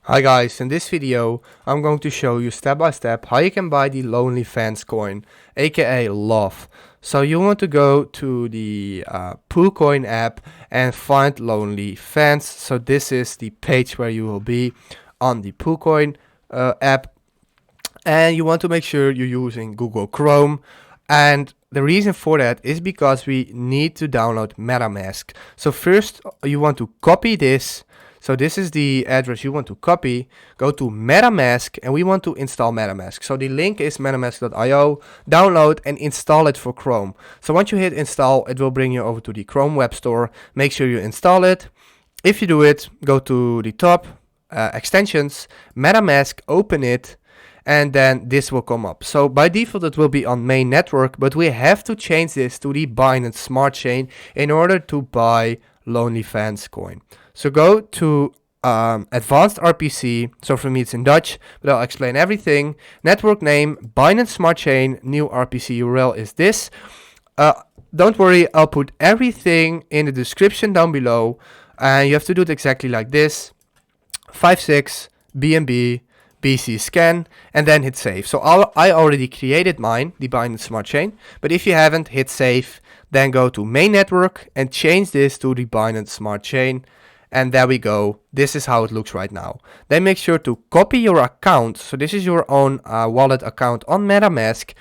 Hi guys, in this video I'm going to show you step by step how you can buy the Lonely Fans coin, aka LOF. So you want to go to the PooCoin app and find Lonely Fans. So this is the page where you will be on the PooCoin app, and you want to make sure you're using Google Chrome. And the reason for that is because we need to download MetaMask. So first you want to copy this. So this is the address you want to copy. Go to MetaMask and we want to install MetaMask. So the link is metamask.io. Download and install it for Chrome. So once you hit install, it will bring you over to the Chrome web store. Make sure you install it. If you do it, go to the top, extensions, MetaMask, open it, and then this will come up. So by default it will be on main network, but we have to change this to the Binance Smart Chain in order to buy Lonely Fans coin. So go to advanced RPC. So for me it's in Dutch, but I'll explain everything. Network name, Binance Smart Chain, new RPC URL is this. Don't worry, I'll put everything in the description down below, and you have to do it exactly like this. 56 BNB BC scan, and then hit save. So I already created mine, the Binance Smart Chain, but if you haven't, hit save. Then go to main network and change this to the Binance Smart Chain. And there we go. This is how it looks right now. Then make sure to copy your account. So this is your own wallet account on MetaMask.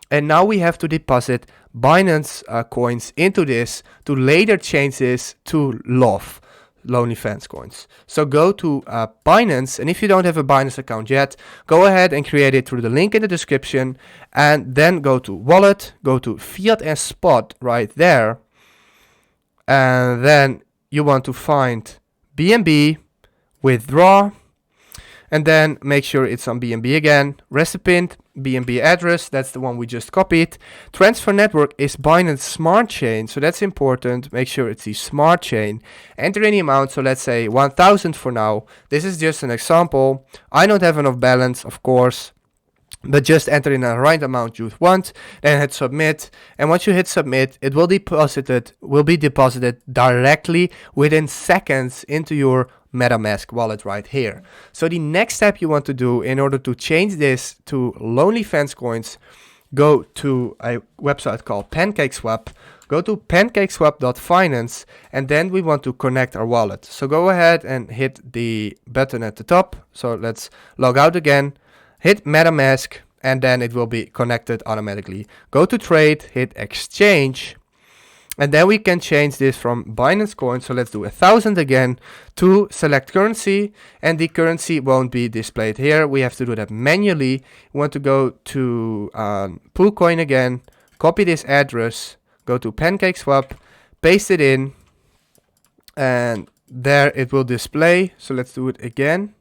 And now we have to deposit Binance coins into this to later change this to LOF, Lonely Fans coins. So go to Binance, and if you don't have a Binance account yet, go ahead and create it through the link in the description, and then go to wallet, go to fiat and spot right there, and then you want to find BNB, withdraw, and then make sure it's on BNB again. Recipient, BNB address, that's the one we just copied. Transfer network is Binance Smart Chain, so that's important. Make sure it's the Smart Chain. Enter any amount, so let's say 1000 for now. This is just an example. I don't have enough balance, of course, but just enter in the right amount you want, then hit submit. And once you hit submit, it will be deposited directly within seconds into your MetaMask wallet right here. So the next step you want to do in order to change this to Lonely Fans coins, go to a website called PancakeSwap. Go to pancakeswap.finance, and then we want to connect our wallet. So go ahead and hit the button at the top. So let's log out again. Hit MetaMask, and then it will be connected automatically. Go to trade, hit exchange, and then we can change this from Binance coin. So let's do 1000 again to select currency, and the currency won't be displayed here. We have to do that manually. We want to go to PooCoin again, copy this address, go to PancakeSwap, paste it in, and there it will display. So let's do it again.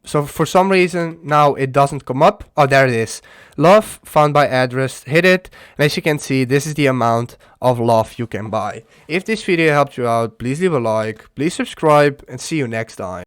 So for some reason now it doesn't come up. Oh, there it is. LOF found by address. Hit it, and as you can see, this is the amount of LOF you can buy. If this video helped you out, please leave a like, please subscribe, and see you next time.